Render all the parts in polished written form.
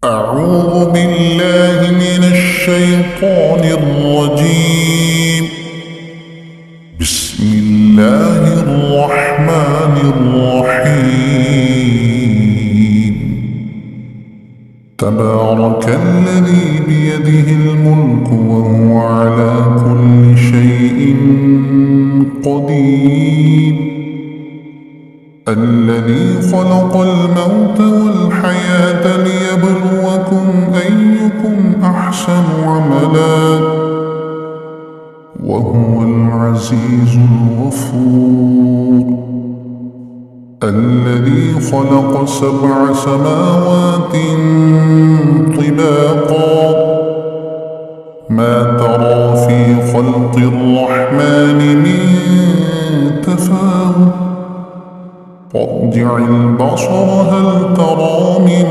أعوذ بالله من الشيطان الرجيم. بسم الله الرحمن الرحيم. تبارك الذي بيده الملك وهو على كل شيء قدير. الذي خلق الموت والحياة ليبلوكم أيكم أحسن عملا وهو العزيز الغفور. الذي خلق 7 سماوات طباقا ما ترى في خلق الرحمن من تفاوت فارجع البصر هل ترى من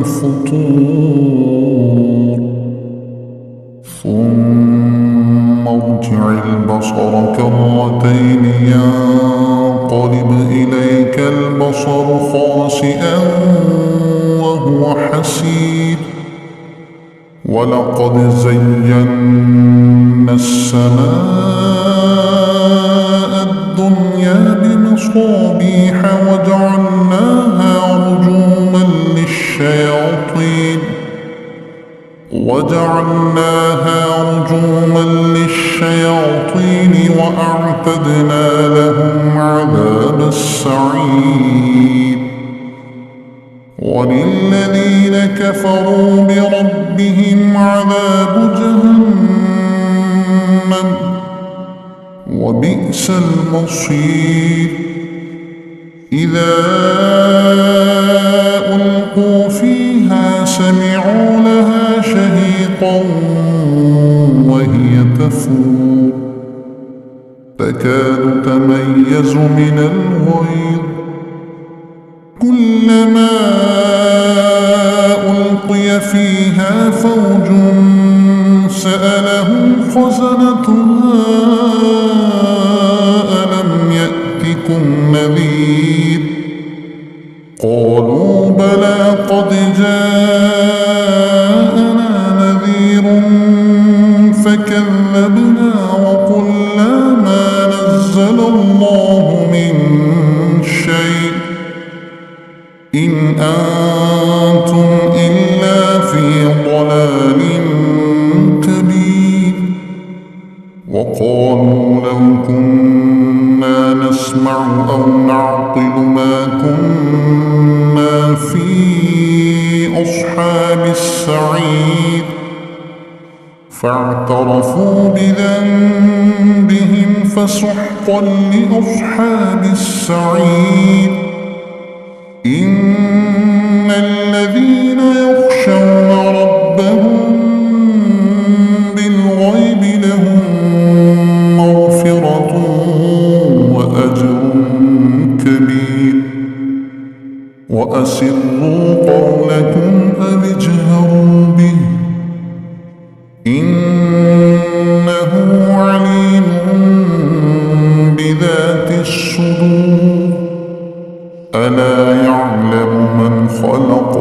فطور ثم ارجع البصر كرتين ينقلب إليك البصر خاسئا وهو حسير. ولقد زينا السماء الدنيا بمصابيح وجعلناها رجوما للشياطين وأعتدنا لهم عذاب السعير. وللذين كفروا بربهم عذاب جهنم وبئس المصير. إذا ألقوا فيها سمعوا لها شهيقا وهي تفور تكاد تميز من الغيظ. كلما ألقي فيها فوج سألهم خزنتها ألم يأتكم نذير. قالوا بلى قد جاءنا نذير فكذبنا وقلنا ما نزل الله من شيء إن أنتم إلا في ضلال كبير. وقالوا لو كنا نسمع أو نعقل ما كنا في أصحاب السعير فاعترفوا بذنبهم فسحقا لأصحاب السعير. إن الذين يخشون ربهم بالغيب لهم مغفرة وأجر كبير. وأسروا قولكم أو اجهروا به إنه عليم بذات الصدور. ألا يعلم من خلق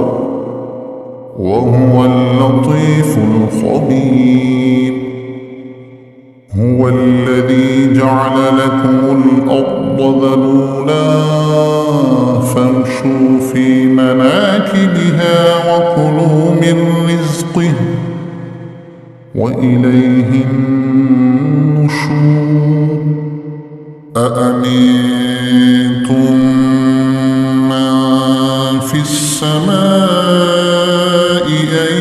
وهو اللطيف الخبير. هو الذي جعل لكم الأرض ذلولا فامشوا في مناكبها وكلوا من رزقه وإليه النشور. أأمنتم من في السماء أن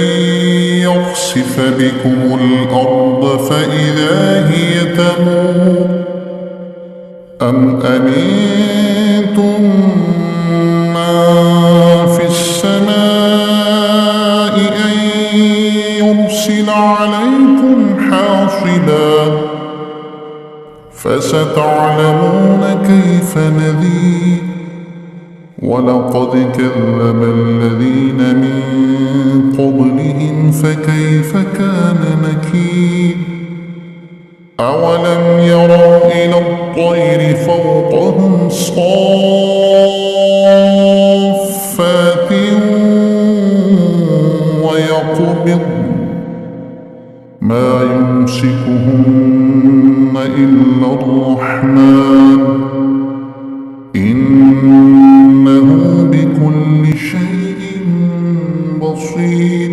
يخسف بكم الأرض فإذا هي تمور أم أمنتم من في السماء أن يرسل عليكم حاصبا فستعلمون كيف نذير. ولقد كذب الذين من قبلهم فكيف كان نكير. أولم يروا إلى الطير فوقهم صافات يقبض ما يمسكهن إلا الرحمن إنه بكل شيء بصير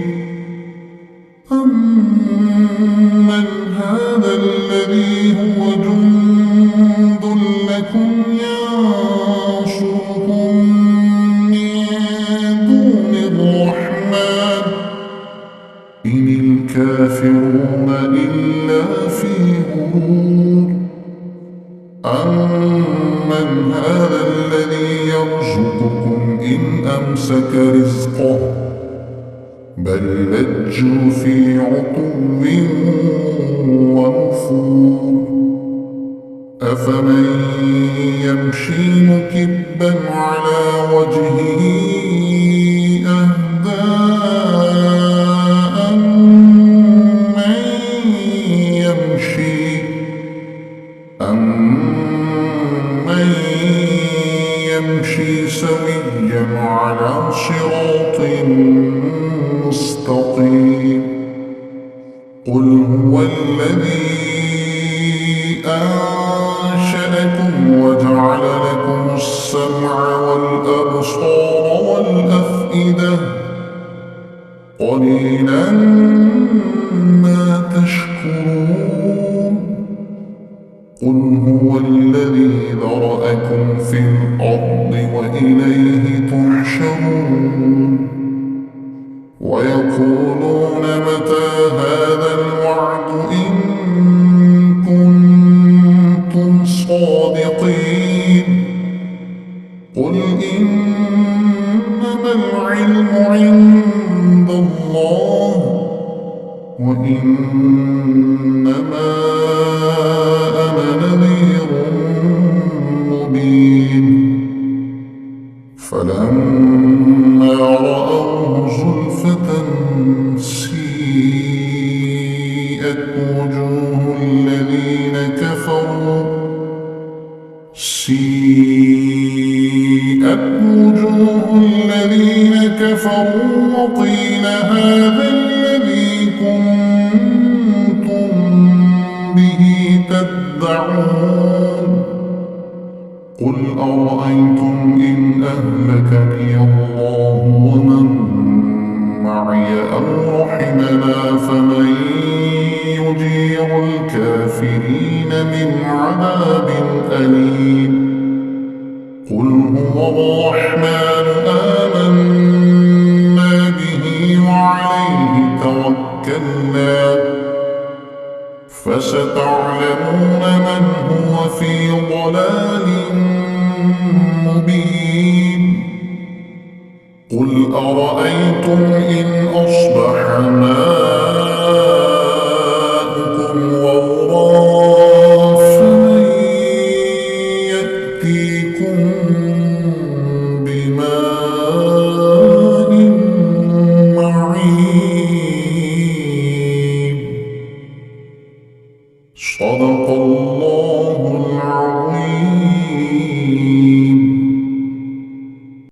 أمن هذا الذي هو جند لكم ينصركم من دون الرحمن إن الكافرون إلا في غرور أمن هذا الذي يرزقكم إن أمسك رزقه بل لجوا في عتو ونفور أفمن يمشي مكبا على وجهه أهدى أمن يمشي سويا على صراط مستقيم قل هو الذي أنشأكم وجعل لكم السمع والأبصار والأفئدة قليلا ما تشكرون قل هو الذي ذرأكم في الأرض وإليه تحشرون ويقولون متى هذا الوعد إن كنتم صادقين قل إنما العلم عند الله وإنما أنا نذير مبين فلما رأوه زلفة سيئت وجوه الذين كفروا وقيل هذا الذي كنتم به تدعون قل أرأيتم إن أهلكني الله ومن معي أو رحمنا فمن يجير الكافرين من عذاب أليم قل هو الرحمن آمنا به وعليه توكلنا فستعلمون من هو في ضلال مبين قل أرأيتم إن أصبح ماؤكم غورا فمن يأتيكم بماء معين